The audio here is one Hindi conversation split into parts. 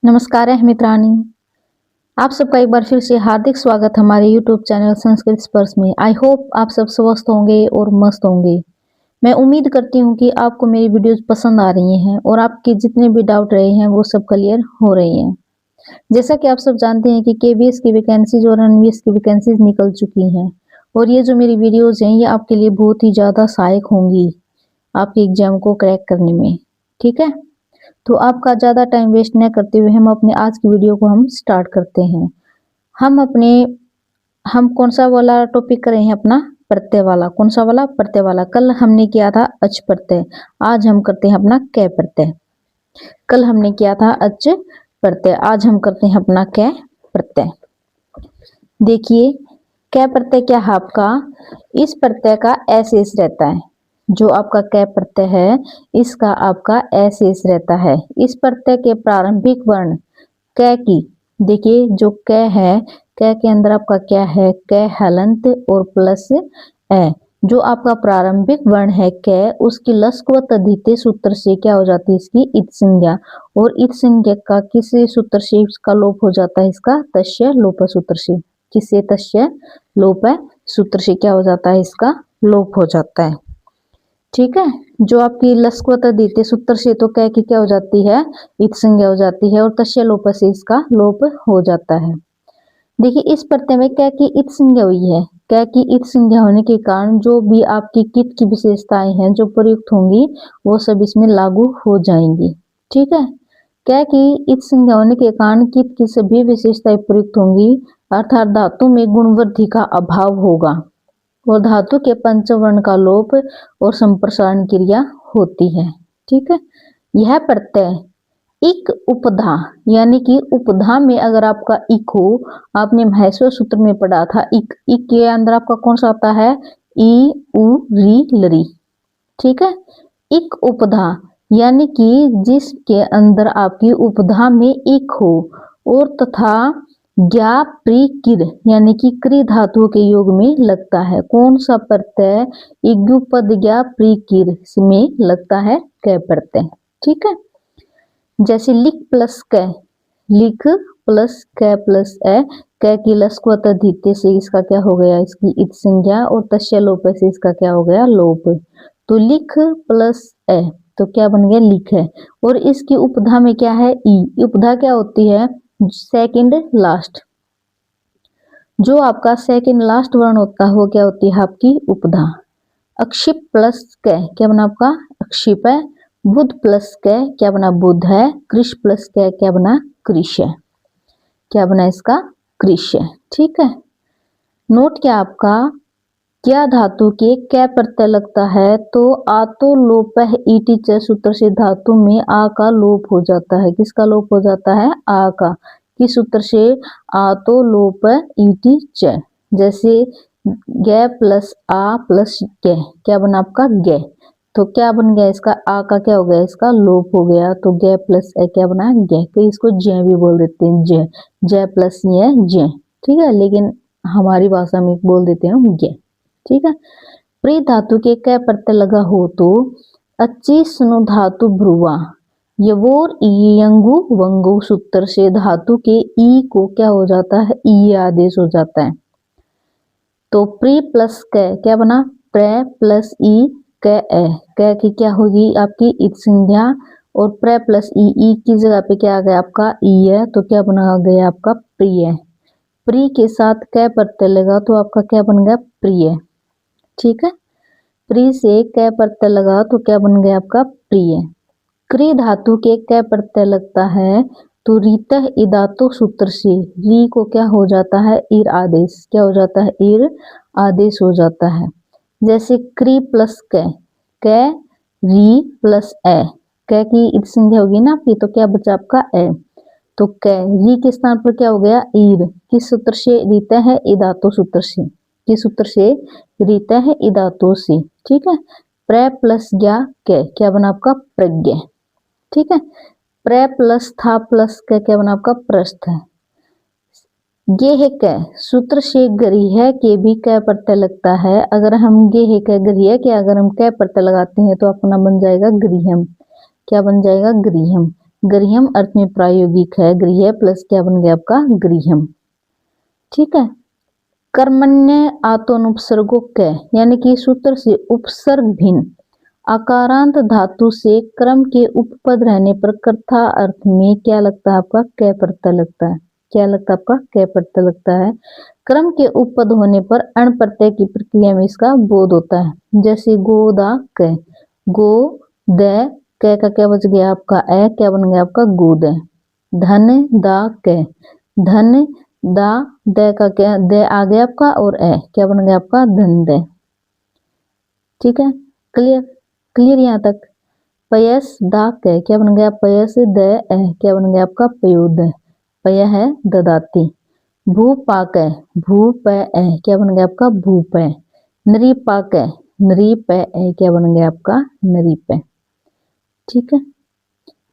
नमस्कार है मित्रानी। आप सबका एक बार फिर से हार्दिक स्वागत हमारे YouTube चैनल संस्कृत स्पर्श में। आई होप आप सब स्वस्थ होंगे और मस्त होंगे। मैं उम्मीद करती हूँ कि आपको मेरी वीडियोस पसंद आ रही हैं और आपके जितने भी डाउट रहे हैं वो सब क्लियर हो रही हैं। जैसा कि आप सब जानते हैं कि KVS की वैकेंसीज और NVS की वैकेंसीज निकल चुकी हैं और ये जो मेरी वीडियोज हैं ये आपके लिए बहुत ही ज़्यादा सहायक होंगी आपके एग्जाम को क्रैक करने में। ठीक है, तो आपका ज़्यादा टाइम वेस्ट न करते हुए हम अपने आज की वीडियो को हम स्टार्ट करते हैं। हम कौन सा वाला टॉपिक कर रहे हैं अपना? प्रत्यय वाला। कौन सा वाला? प्रत्यय वाला। कल हमने किया था अच प्रत्यय, आज हम करते हैं अपना कै प्रत्यय। कल हमने किया था अच प्रत्यय, आज हम करते हैं अपना कै प्रत्यय। देखिए कै प्रत्यय क्या है आपका? इस प्रत्यय का शेष रहता है। जो आपका कै प्रत्यय है इसका आपका शेष रहता है। इस प्रत्यय के प्रारंभिक वर्ण कै की, देखिए जो कै है, कै के अंदर आपका क्या है? कै हलंत और प्लस ए। जो आपका प्रारंभिक वर्ण है कै, उसकी लस्क व तद्धिते सूत्र से क्या हो जाती है? इसकी इत संज्ञा, और इत संज्ञा का किस सूत्र से इसका लोप हो जाता है? इसका तस्य लोप सूत्र से। किससे? तस्य लोप सूत्र से क्या हो जाता है? इसका लोप हो जाता है। ठीक है, जो आपकी लस्क व तद्धिते सूत्र से तो कै की क्या हो जाती है? इत संज्ञा हो जाती है और तस्य लोप से इसका लोप हो जाता है। देखिए इस प्रत्यय में कै की इत संज्ञा हुई है। कै की इत संज्ञा होने के कारण जो भी आपकी कित की विशेषताएं हैं जो प्रयुक्त होंगी वो सब इसमें लागू हो जाएंगी। ठीक है, कै की इत संज्ञा होने के कारण कित की सभी विशेषताएं प्रयुक्त होंगी, अर्थात धातु में गुणवृद्धि का अभाव होगा और धातु के पंचवर्ण का लोप और संप्रसारण क्रिया होती है। ठीक है, यह प्रत्यय इक उपधा, यानी कि उपधा में अगर आपका इक हो, आपने महेश्वर सूत्र में पढ़ा था इक, इक के अंदर आपका कौन सा आता है? ई उ री लरी। ठीक है, इक उपधा यानी कि जिसके अंदर आपकी उपधा में इक हो और तथा ज्ञा प्री किर यानी कि क्री धातु के योग में लगता है। कौन सा प्रत्यय? इग्युपद ज्ञा प्री किर में लगता है कै प्रत्यय। ठीक है, जैसे लिख प्लस कै, लिख प्लस कै प्लस ए, कै की लस्क व तद्धिते से इसका क्या हो गया? इसकी इत संज्ञा और तस्य लोप से इसका क्या हो गया? लोप। तो लिख प्लस ए तो क्या बन गया? लिख है, और इसकी उपधा में क्या है? ई। उपधा क्या होती है? Second last. जो आपका सेकंड लास्ट वर्ण होता है वो क्या होती है? आपकी उपधा। अक्षिप प्लस कै क्या बना? आपका अक्षिप है। बुध प्लस कै क्या बना? बुध है। कृष प्लस कै क्या बना? कृष है। क्या बना? इसका कृष है। ठीक है, नोट क्या आपका? क्या धातु के कै प्रत्यय लगता है तो आतो लोप ईटी च सूत्र से धातु में आ का लोप हो जाता है। किसका लोप हो जाता है? आ का। किस सूत्र से? आतो लोप ईटी च। जैसे गे प्लस आ प्लस गे क्या बना? आपका गे। तो क्या बन गया? इसका आ का क्या हो गया? इसका लोप हो गया। तो गे प्लस ए क्या बना? गे। कई इसको जय भी बोल देते हैं, जय। जय प्लस ये जय। ठीक है, लेकिन हमारी भाषा में बोल देते हैं गे। ठीक है, प्री धातु के कै प्रत्यय लगा हो तो अच्छी स्नु धातु भ्रुवा यवोर यंगु वंगु सूत्र से धातु के ई को क्या हो जाता है? ई आदेश हो जाता है। तो प्री प्लस कै क्या बना? प्रे प्लस ई कै ए। कै की क्या होगी? आपकी इत संज्ञा, और प्रे प्लस ई की जगह पे क्या आ गया? आपका ई है, तो क्या बना गया? आपका प्रिय। प्री के साथ कै प्रत्यय लगा तो आपका क्या बन गया? प्रिय। ठीक है, प्री से कै प्रत्यय लगा तो क्या बन गया? आपका प्रिय। क्री धातु के कै प्रत्यय लगता है तो रीतः इदातो सूत्र से री को क्या हो जाता है? ईर आदेश। क्या हो जाता है? ईर आदेश हो जाता है। जैसे क्री प्लस कै, कै री प्लस ए, कै की इत संज्ञा होगी ना आपकी, तो क्या बचा? आपका ए। तो कै री के स्थान पर क्या हो गया? ईर। किस सूत्र से? रीतः है इदातो सूत्र से। किस सूत्र से? रीतः है इदातो से। ठीक है, प्रे प्लस ज्ञा कै क्या बना? आपका प्रज्ञ। ठीक है, प्रे प्लस था प्लस कै क्या बना? आपका प्रस्थ है। गे है कै सूत्र से गरी है के भी कै प्रत्यय लगता है। अगर हम गे है कै गरी है के अगर हम कै प्रत्यय लगाते हैं तो अपना बन जाएगा गृहम। क्या बन जाएगा? गृहम। गृहम अर्थ में प्रायोगिक है, गृह प्लस क्या बन गया आपका गृहम। ठीक है। कर्मण्य आतोनुपसर्गो क यानी कि सूत्र से उपसर्ग भिन्न आकारांत धातु से क्रम के उपपद रहने पर कर्ता अर्थ में क्या लगता है आपका क प्रत्यय लगता है। क्या लगता है आपका क प्रत्यय लगता है। क्रम के उपपद होने पर अण प्रत्यय की प्रक्रिया में इसका बोध होता है। जैसे गोदा क, गो द क का क्या बच गया आपका ए, क्या बन गया आपका गोद। धन दा क, धन दा द का क्या द आ गया आपका और ए क्या बन गया आपका धन दे। ठीक है, क्लियर क्लियर यहाँ तक। पयस दा क क्या बन गया पयस द ए क्या बन गया आपका पयोद। पय है ददाती। भू पाक भू प ए क्या बन गया आपका भूप। नरी पाक नरी प ए क्या बन गया आपका नरी पे। ठीक है,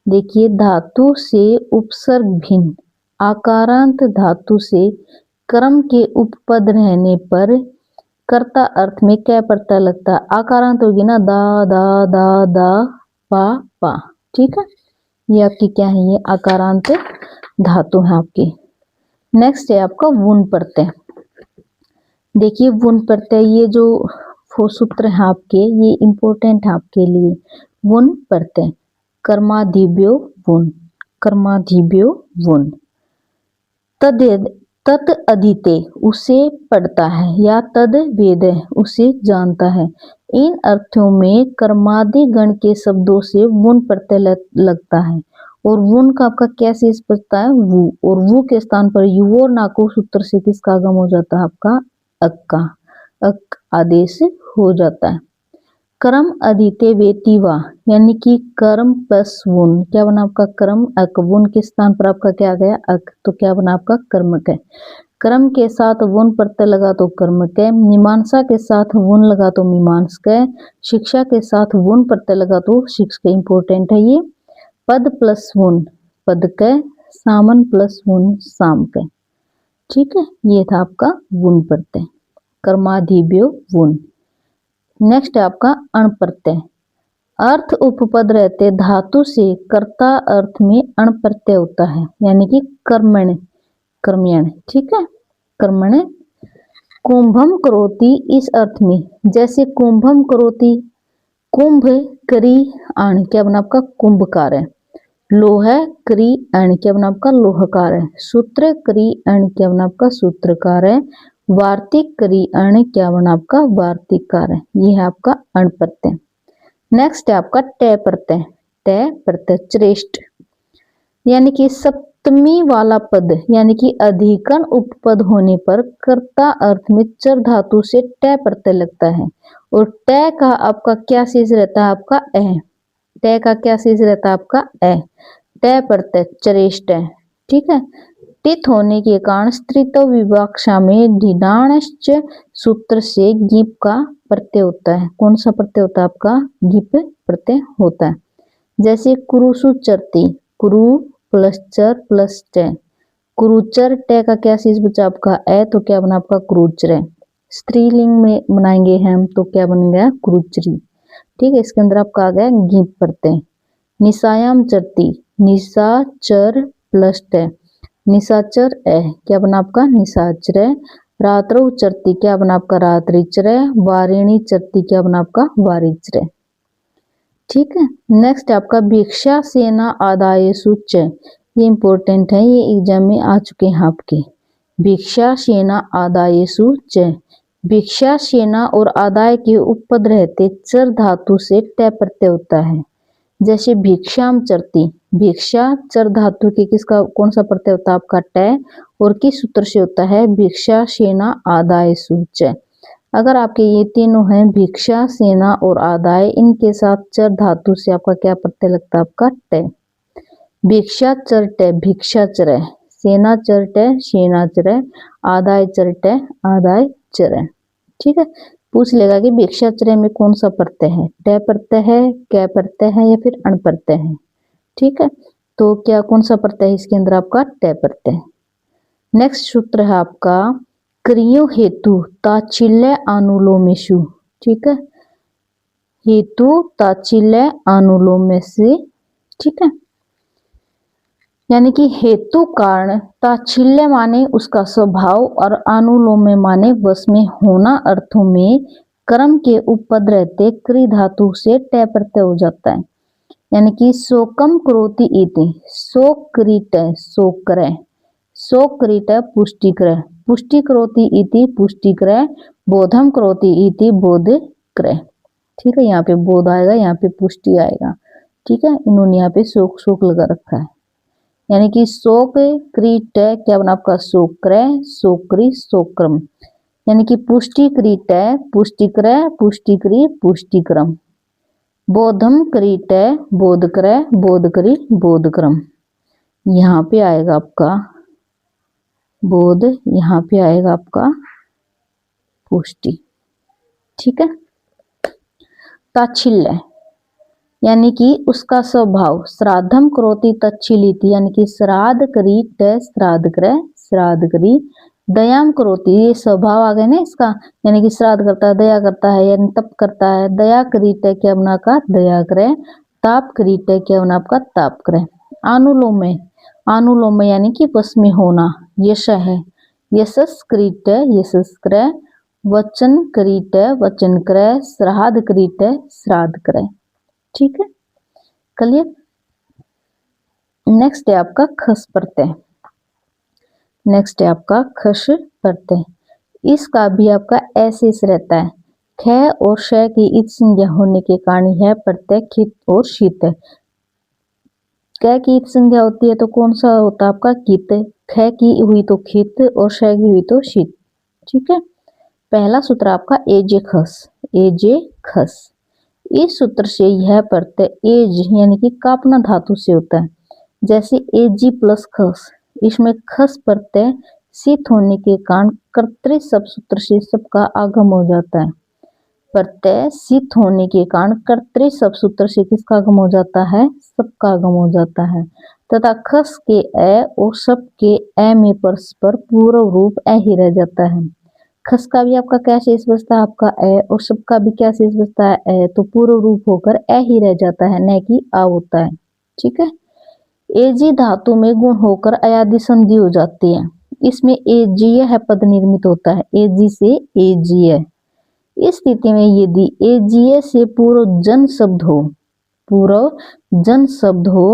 देखिए धातु से उपसर्ग भिन्न आकारांत धातु से क्रम के उपपद रहने पर कर्ता अर्थ में क्या प्रत्यय लगता है। आकारांत होगी ना दा दा दा दा पा पा। ठीक है, ये आपकी क्या है ये आकारांत धातु है आपकी। नेक्स्ट है आपका वुन प्रत्यय। देखिए वुन प्रत्यय ये जो सूत्र है आपके ये इंपॉर्टेंट है आपके लिए। वुन प्रत्यय कर्माधिव्यो वुन, कर्माधिव्यो वुन। तद तत् अधीते उसे पढ़ता है या तद वेद उसे जानता है। इन अर्थों में कर्मादि गण के शब्दों से वुन प्रत्यय लगता है और वुन का आपका क्या शेष बचता है वु, और वु के स्थान पर यु और नाको सूत्र से किसका आगम हो जाता है आपका अक का, अक आदेश हो जाता है। कर्म अधीते वेतिवा यानी कि कर्म प्लस वुन क्या बना आपका कर्म अक, वुन के स्थान पर आपका क्या आ गया अक, तो क्या बना आपका कर्मक है। कर्म के साथ वुन प्रत्यय लगा तो कर्मक है, मीमांसा के साथ वुन लगा तो मीमांसक है, शिक्षा के साथ वुन प्रत्यय लगा तो शिक्षक। इंपॉर्टेंट है ये। पद प्लस वुन पद क, सामन प्लस वुन साम क। ठीक है, ये था आपका वुन प्रत्यय कर्माधिव्यो वुन। नेक्स्ट है आपका अण प्रत्यय। अर्थ उपपद रहते धातु से कर्ता अर्थ में अण प्रत्यय होता है यानी कि कर्मण कर्मयण। ठीक है, कर्मण। कुंभम करोति इस अर्थ में जैसे कुंभम करोति कुंभ करी अण क्या बना आपका कुंभकार है। लोह करी अण क्या बना आपका लोहकार है। सूत्र करी अण क्या बना आपका सूत्रकार है। वार्तिक करी अण क्या बना आपका वार्तिककार है। ये है आपका अण प्रत्यय। नेक्स्ट है आपका ट प्रत्यय। ट प्रत्यय श्रेष्ठ यानी कि सप्तमी वाला पद यानी कि अधिकरण उपपद होने पर कर्ता अर्थ में चर धातु से ट प्रत्यय लगता है और ट का आपका क्या शेष रहता है आपका ए। ट का क्या शेष रहता है आपका ए। ट प्रत्यय श्रेष्ठ है। ठीक है, टित होने के कारण स्त्रीत्व विवक्षा में ढिडाणश्च सूत्र से गिप का प्रत्यय होता है। कौन सा प्रत्यय होता है आपका गिप प्रत्यय होता है। जैसे कुरुसु चरती कुरु प्लस चर प्लस ट, कुरुचर ट का क्या शेष बचा आपका ए, तो क्या बना आपका कुरुचर। स्त्रीलिंग में बनाएंगे हम तो क्या बन गया कुरुचरी। ठीक है, इसके अंदर आपका आ गया गिप प्रत्यय। निशायाम चरती निशाचर प्लस ट, निशाचर ए क्या बना आपका निशाचर। रात्रौ चरती क्या बना आपका रात्रिचर। वारिणी चरती क्या बना आपका वारिचर। ठीक है, नेक्स्ट आपका भिक्षा सेना आदाय सूच। ये इंपॉर्टेंट है, ये एग्जाम में आ चुके हैं आपके। भिक्षा सेना आदाय सूच। भिक्षा सेना और आदाय के उपपद रहते चर धातु से ट प्रत्यय होता है। जैसे भिक्षाम चरती भिक्षा चर धातु के किसका कौन सा प्रत्यय होता है आपका ट, और किस सूत्र से होता है भिक्षा सेना आदाय सूच। अगर आपके ये तीनों हैं भिक्षा सेना और आदाय, इनके साथ चर धातु से आपका क्या प्रत्यय लगता है आपका ट। भिक्षा चर ट भिक्षा चर, सेना चर ट सेना चर, आदाय चर ट आदाय चर। ठीक है, पूछ लेगा कि भिक्षाचर्य में कौन सा प्रत्यय है, ट प्रत्यय है, क प्रत्यय है या फिर अण प्रत्यय है। ठीक है, तो क्या कौन सा प्रत्यय है इसके अंदर आपका ट प्रत्यय। नेक्स्ट सूत्र है आपका क्रियो हेतु ताचिल्य अनुलोमेषु। ठीक है, हेतु ताचिल्य अनुलोम में से। ठीक है, यानी कि हेतु कारण, ताच्छिल्य माने उसका स्वभाव और अनुलोम माने वश में होना अर्थों में कर्म के उपपद रहते क्रि धातु से ट प्रत्यय हो जाता है। यानी कि शोकम करोति इति, शोक क्रीट शोक करे, शोक क्रीट पुष्टि करे, पुष्टि करोति इति पुष्टि करे, बोधम करोति इति बोध करे। ठीक है, यहाँ पे बोध आएगा, यहाँ पे पुष्टि आएगा। ठीक है, इन्होंने यहाँ पे शोक शोक लगा रखा है। यानी कि शोक क्रीट क्या बना आपका शोक क्रय शोक्री शोक्रम, यानी कि पुष्टि क्रीट पुष्टि क्रय पुष्टि क्री पुष्टिक्रम, बोधम क्रीट बोध क्रय बोध करी बोधक्रम। यहाँ पे आएगा आपका बोध, यहाँ पे आएगा आपका पुष्टि। ठीक है, ताच्छिल्य यानी कि उसका स्वभाव, श्राद्धम करोति तच्छिलिति, यानी कि श्राद्ध करी ट श्राद्ध करे श्राद्ध करी, दयाम करोति ये स्वभाव आ गया ना इसका, यानी कि श्राद्ध करता है, दया करता है, यानी तप करता है, दया करी ट क्या बना का दया करे, ताप करी ट क्या बना आपका ताप करे। अनुलोम में, अनुलोम में यानी कि वश में होना, यश है, यशस करी ट यशस करे, वचन करी ट वचन करे, श्राद्ध करी ट श्राद्ध करे। ठीक है, क्लियर। नेक्स्ट है आपका खस प्रत्यय, नेक्स्ट है आपका खस प्रत्यय। इसका भी आपका ऐसे रहता है, ख और श की इत संज्ञा होने के कारण यह प्रत्यय खित और शीत है। क की इत संज्ञा होती है तो कौन सा होता है आपका कित, ख की हुई तो खित और श की हुई तो शीत। ठीक है, पहला सूत्र आपका एजे खस, एजे खस। इस सूत्र से यह प्रत्यय एज यानी कि कापना धातु से होता है, जैसे एजी प्लस खस, इसमें खस प्रत्यय सित होने के कारण कर्तृ सब सूत्र से सबका आगम हो जाता है। प्रत्यय सित होने के कारण कर्तृ सब सूत्र से किसका आगम हो जाता है, सबका आगम हो जाता है, तथा खस के अ और सब के अ में परस्पर पूर्व रूप अ ही रह जाता है। खस का भी आपका क्या शेष बचता है आपका ए, और सबका भी क्या शेष बचता है ए, तो पूर्व रूप होकर ए ही रह जाता है, न कि आ होता है। ठीक है, एजी धातु में गुण होकर अयादि संधि हो जाती है, इसमें एजीय है पद निर्मित होता है, एजी से एजीय। इस स्थिति में यदि एजीय से पूर्व जन शब्द हो, पूर्व जन शब्द हो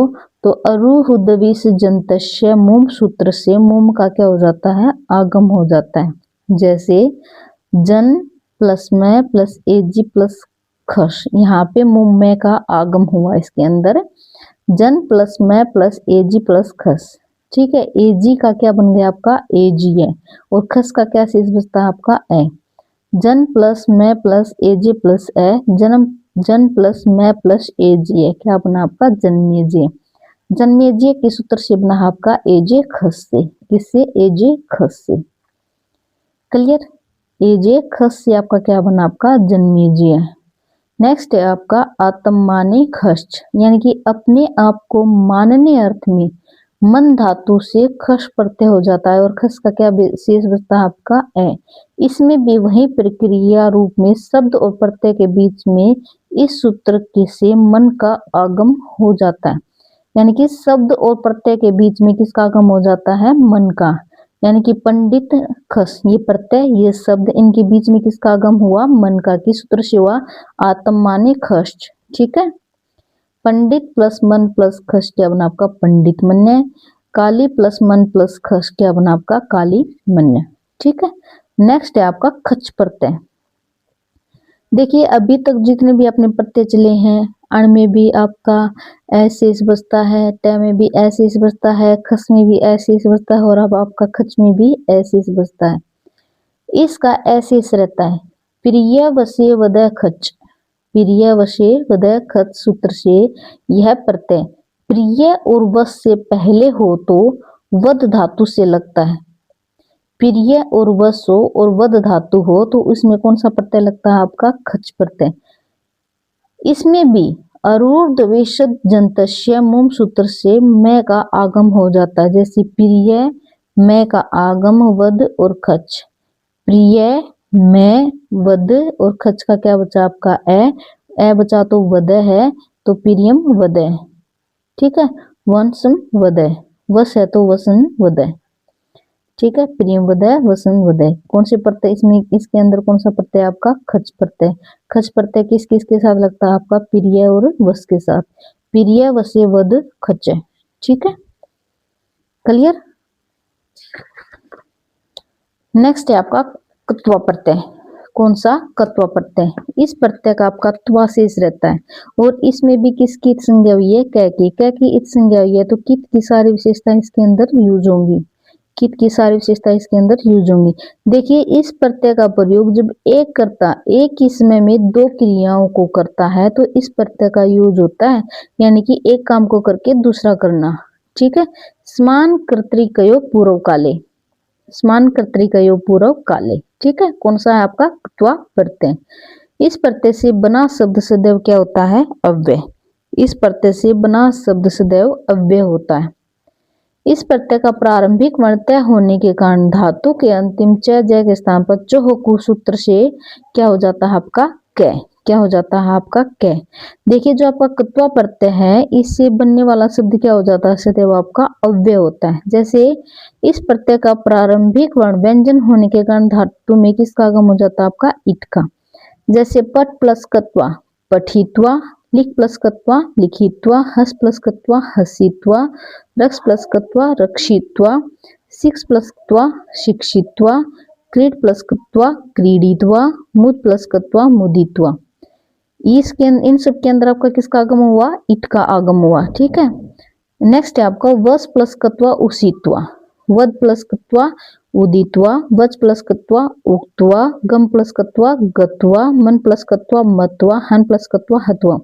तो अरुहुदविस जंतस्य मुम सूत्र से मुम का क्या हो जाता है, आगम हो जाता है। जैसे जन प्लस में प्लस एजी प्लस खस, यहाँ पे मुम में का आगम हुआ, इसके अंदर जन प्लस में प्लस एजी प्लस खस। ठीक है, एजी का क्या बन गया आपका एजी है, और खस का क्या शेष बचता है आपका ए। जन प्लस में प्लस एजी प्लस ए, जन्म जन प्लस में प्लस एजी है, क्या बना आपका जन्मेजय। जन्मेजय किस सूत्र से बना आपका एजे खस से, किससे एजे खस से। क्लियर, एजे खस से आपका क्या बना आपका जन्मेजय। नेक्स्ट है आपका आत्म माने खस, यानी कि अपने आप को मानने अर्थ में मन धातु से खस प्रत्यय हो जाता है, और खस का क्या शेष बचता है आपका ए। इसमें भी वही प्रक्रिया रूप में शब्द और प्रत्यय के बीच में इस सूत्र के से मन का आगम हो जाता है, यानी कि शब्द और प्रत्यय के बीच में किसका आगम हो जाता है, मन का। यानी कि पंडित खस, ये प्रत्यय ये शब्द, इनके बीच में किसका आगम हुआ, मन का। किस सूत्र से हुआ, आत्म माने खस। ठीक है, पंडित प्लस मन प्लस खस क्या बना आपका पंडित मन्य, काली प्लस मन प्लस खस क्या बना आपका काली मन्य। ठीक है, नेक्स्ट है आपका खच प्रत्यय। देखिए अभी तक जितने भी अपने प्रत्यय चले हैं, अण में भी आपका ऐसे बचता है, ट में भी ऐसे बचता है, खस में भी ऐसे बचता है, और अब आपका खच में भी ऐसे बचता है। इसका ऐसे रहता है, प्रिय वशे वदय खच, प्रिय वशे वदय खच सूत्र से यह प्रत्यय प्रिय और वश से पहले हो तो वद धातु से लगता है। प्रिय और वश हो और वद धातु हो तो उसमें कौन सा प्रत्यय लगता है आपका खच प्रत्यय। इसमें भी अरूर्ध्वेशद जंतस्य मुम सूत्र से मैं का आगम हो जाता है, जैसे प्रिय मैं का आगम वद और खच, प्रिय मैं वद और खच का क्या बचा आपका ए बचा तो वद है, तो प्रियम वद है। ठीक है, वंशम वद है, वस है तो वसन वदय, ठीक है, प्रियम वदय वसन वदय। कौन से प्रत्यय इसमें, इसके अंदर कौन सा प्रत्यय आपका खच प्रत्यय। खच प्रत्यय किस किस के साथ लगता है आपका, प्रिय और वस के साथ, प्रिय वसे वद खच, ठीक है, क्लियर। नेक्स्ट है आपका कत्वा प्रत्यय। कौन सा, कत्वा प्रत्यय। इस प्रत्यय का आपका त्वा शेष रहता है और इसमें भी किसकी संज्ञा हुई है, कै की, कै की इत संज्ञा हुई है, तो कित की सारी विशेषताएं इसके अंदर यूज होंगी, कित की सारी विशेषता इसके अंदर यूज होंगी। देखिए इस प्रत्यय का प्रयोग जब एक कर्ता एक ही समय में दो क्रियाओं को करता है तो इस प्रत्यय का यूज होता है, यानी कि एक काम को करके दूसरा करना, ठीक है। समान कर्तृकयो पूर्व काले, समान कर्तृकयो पूर्व काले, ठीक है। कौन सा है आपका त्वा प्रत्यय। इस प्रत्यय से बना शब्द सदैव क्या होता है, अव्यय। इस प्रत्यय से बना शब्द सदैव अव्यय होता है। इस प्रत्यय का प्रारंभिक वर्ण तय होने के कारण धातु के अंतिम च जय के स्थान पर चोहकु सूत्र से क्या हो जाता है आपका कै, क्या हो जाता है आपका कै। देखिए जो आपका कत्वा प्रत्यय है इससे बनने वाला शब्द क्या हो जाता है, सदैव आपका अव्यय होता है। जैसे इस प्रत्यय का प्रारंभिक वर्ण व्यंजन होने के कारण धातु में किसका आगम हो जाता है आपका ईट का। जैसे पट प्लस कत्वा पठित्वा, लिख प्लस कत्वा लिखित्वा, हस प्लस कत्वा हसित्वा, रक्ष प्लस कत्वा रक्षित्वा, शिक्ष प्लस कत्वा शिक्षित्वा, क्रीड प्लस कत्वा क्रीडित्वा, मुद प्लस कत्वा मुदित्वा। इसके इन सब के अंदर आपका किसका आगम हुआ, इट का आगम हुआ, ठीक है। नेक्स्ट है आपका वस प्लस कत्वा उसित्वा, वद प्लस कत्वा उदित्वा, वच प्लस कत्वा उक्त्वा, गम प्लस कत्वा गत्वा, मन प्लस कत्वा मत्वा, हन प्लस कत्वा हत्वा।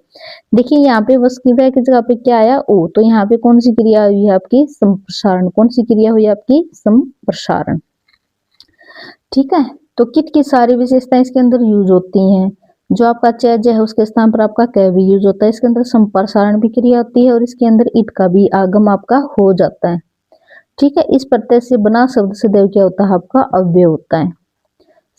देखिए यहाँ पे वस की जगह पे क्या आया, ओ, तो यहाँ पे कौन सी क्रिया हुई है आपकी, संप्रसारण। कौन सी क्रिया हुई आपकी, संप्रसारण, ठीक है। तो किट की सारी विशेषताएं इसके अंदर यूज होती हैं। जो आपका च ज है उसके स्थान पर आपका कै भी यूज होता है। इसके अंदर संप्रसारण भी क्रिया होती है और इसके अंदर इट का भी आगम आपका हो जाता है, ठीक है। इस प्रत्यय से बना शब्द सदैव क्या होता है आपका अव्यय होता है।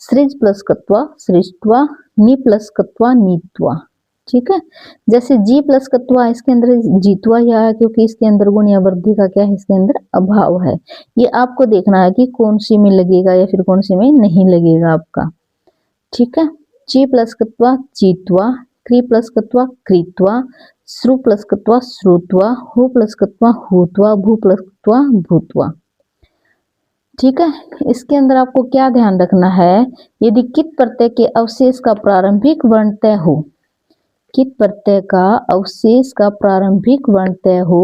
सृज प्लस कत्वा सृष्टवा, नी प्लस कत्वा नीत्वा, ठीक है। जैसे जी प्लस कत्वा इसके अंदर जीतवा या है क्योंकि इसके अंदर गुण या वृद्धि का क्या है, इसके अंदर अभाव है। ये आपको देखना है कि कौन सी में लगेगा या फिर कौन सी में नहीं लगेगा आपका, ठीक है। ची प्लस कत्वा चीतवा, क्री प्लस कत्वा क्रीत्वा, श्रु प्लस कत्वा श्रुत्वा, हु प्लस कत्वा हुत्वा, भू प्लस कत्वा भूत्वा, ठीक है। इसके अंदर आपको क्या ध्यान रखना है, यदि कित प्रत्यय के अवशेष का प्रारंभिक वर्ण तय हो, कित प्रत्यय का अवशेष का प्रारंभिक वर्ण तय हो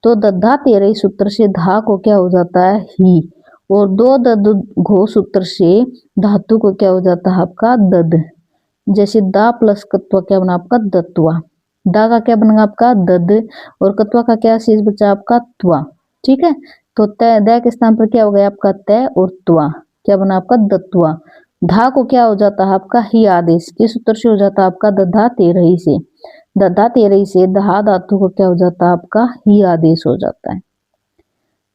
तो दद्धा तेरही सूत्र से धा को क्या हो जाता है ही, और दो दद घो सूत्र से धातु को क्या हो जाता है आपका दद। जैसे दा प्लस कत्वा क्या बना आपका दत्वा, दा का क्या बनेगा आपका दद और कत्वा का क्या शेष बचा आपका त्वा, ठीक है। तो तय द के स्थान पर क्या हो गया आपका तय और त्वा क्या बना आपका दत्वा। धा को क्या हो जाता है आपका ही आदेश, किस सूत्र से हो जाता है आपका दधा तेरही से, दधा तेरही से दहा धातु को क्या हो जाता है आपका ही आदेश हो जाता है,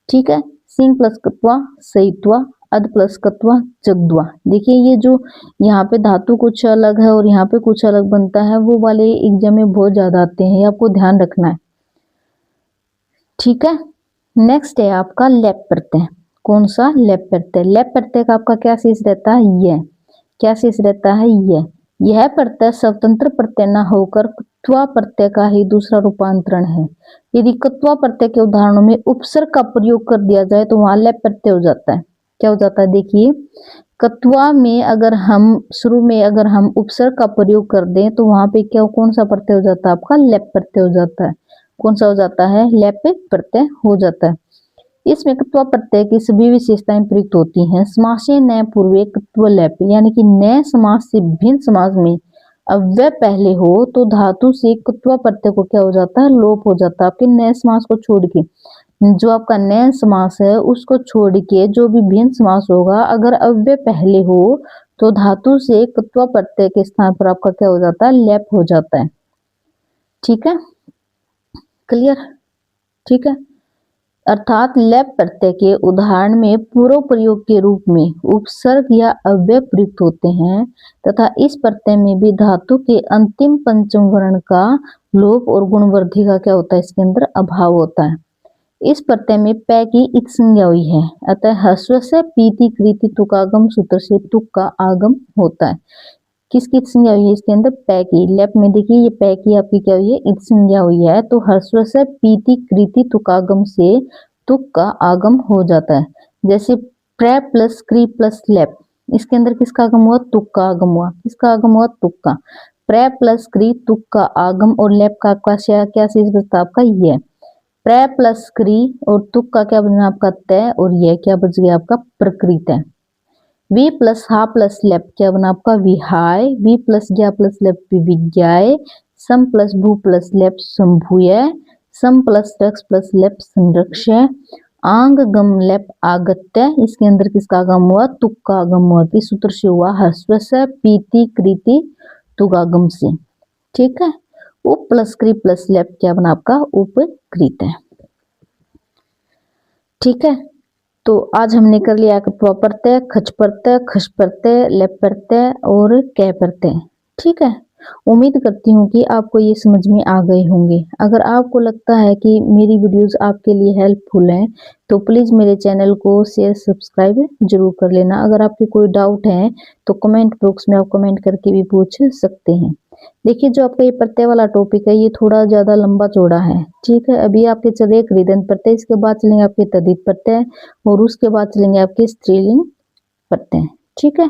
ठीक है। सिंह प्लस कत्वा सहित्वा, अद प्लस कत्वा जगद्वा। देखिए ये जो यहाँ पे धातु कुछ अलग है और यहाँ पे कुछ अलग बनता है, वो वाले एग्जाम में बहुत ज्यादा आते हैं, ये आपको ध्यान रखना है, ठीक है। नेक्स्ट है आपका लेप प्रत्यय। कौन सा, लेप प्रत्यय। लेप प्रत्यय का आपका क्या शेष रहता है, यह, क्या शेष रहता है, यह प्रत्यय स्वतंत्र प्रत्यय न होकर कत्वा प्रत्यय का ही दूसरा रूपांतरण है। यदि कत्वा प्रत्यय के उदाहरणों में उपसर्ग का प्रयोग कर दिया जाए तो वहां लेप प्रत्यय हो जाता है, क्या हो जाता है। देखिए कत्वा में अगर हम शुरू में अगर हम उपसर्ग का प्रयोग कर दें तो वहां पे क्या, कौन सा प्रत्यय हो जाता है आपका, लेप प्रत्यय हो जाता है। कौन सा हो जाता है, लेप प्रत्यय हो जाता है। इसमें कत्वा प्रत्यय की सभी विशेषताएं प्रयुक्त होती हैं। समासे न पूर्वे कत्व लेप, यानी कि न समास से भिन्न समास में अव्यय पहले हो तो धातु से कत्वा प्रत्यय को क्या हो जाता है, लोप हो जाता है। आपके न समास को छोड़ के, जो आपका न समास है उसको छोड़ के जो भी भिन्न समास होगा अगर अव्यय पहले हो तो धातु से कत्वा प्रत्यय के स्थान पर आपका क्या हो जाता है, लेप हो जाता है, ठीक है, क्लियर, ठीक है। अर्थात लेप प्रत्यय के उदाहरण में पूर्व प्रयोग के रूप में उपसर्ग या अव्यय प्रयुक्त होते हैं तथा इस प्रत्यय में भी धातु के अंतिम पंचम वर्ण का लोप और गुणवृद्धि का क्या होता है, इसके अंदर अभाव होता है। इस प्रत्यय में पै की इत संज्ञा हुई है, अतः ह्रस्व से पीति कृति तुकागम सूत्र से तुक का आगम होता है। किसकी इत संज्ञा हुई है इसके अंदर? पै की। लेफ्ट में देखिए ये पै की आपकी क्या हुई है? इत संज्ञा हुई है, तो ह्रस्व से पीति कृति तुकागम से तुक का आगम हो जाता है। जैसे प्र प्लस क्री प्लस लेप, इसके अंदर किसका आगम हुआ? तुक का आगम हुआ। किसका आगम हुआ? तुक का। प्र प्लस क्री तुक का आगम और लेप का क्या शेष बचता आपका? ये। प्र प्लस क्री और तुक का क्या बना आपका? तय, और यह क्या बच गया आपका? प्रकृत है। वी प्लस हा प्लस लेप क्या बना आपका? विहाय। वी प्लस ज्ञा प्लस लेप विज्ञाय। सम प्लस भू प्लस लेप संभूय। सम प्लस रक्ष प्लस लेप संरक्षय। आंग गम लेप आगत्य, इसके अंदर किसका आगम हुआ? तुक का आगम हुआ। किस सूत्र से हुआ? ह्रस्व से पीति कृति तुगागम से। ठीक है। उप प्लस क्री प्लस लेप क्या बना आपका? उपकृत है। ठीक है, तो आज हमने कर लिया प प्रत्यय, खच प्रत्यय, खस प्रत्यय, लेप प्रत्यय और कै प्रत्यय। ठीक है, उम्मीद करती हूँ कि आपको ये समझ में आ गए होंगे। अगर आपको लगता है कि मेरी वीडियोस आपके लिए हेल्पफुल हैं तो प्लीज़ मेरे चैनल को शेयर सब्सक्राइब जरूर कर लेना। अगर आपके कोई डाउट है तो कमेंट बॉक्स में आप कमेंट करके भी पूछ सकते हैं। देखिए जो आपका ये प्रत्यय वाला टॉपिक है ये थोड़ा ज़्यादा लंबा चौड़ा है। ठीक है, अभी आपके चल रहे कृदंत प्रत्यय, इसके बाद चलेंगे आपके तद्धित प्रत्यय और उसके बाद चलेंगे आपके स्त्रीलिंग प्रत्यय। ठीक है।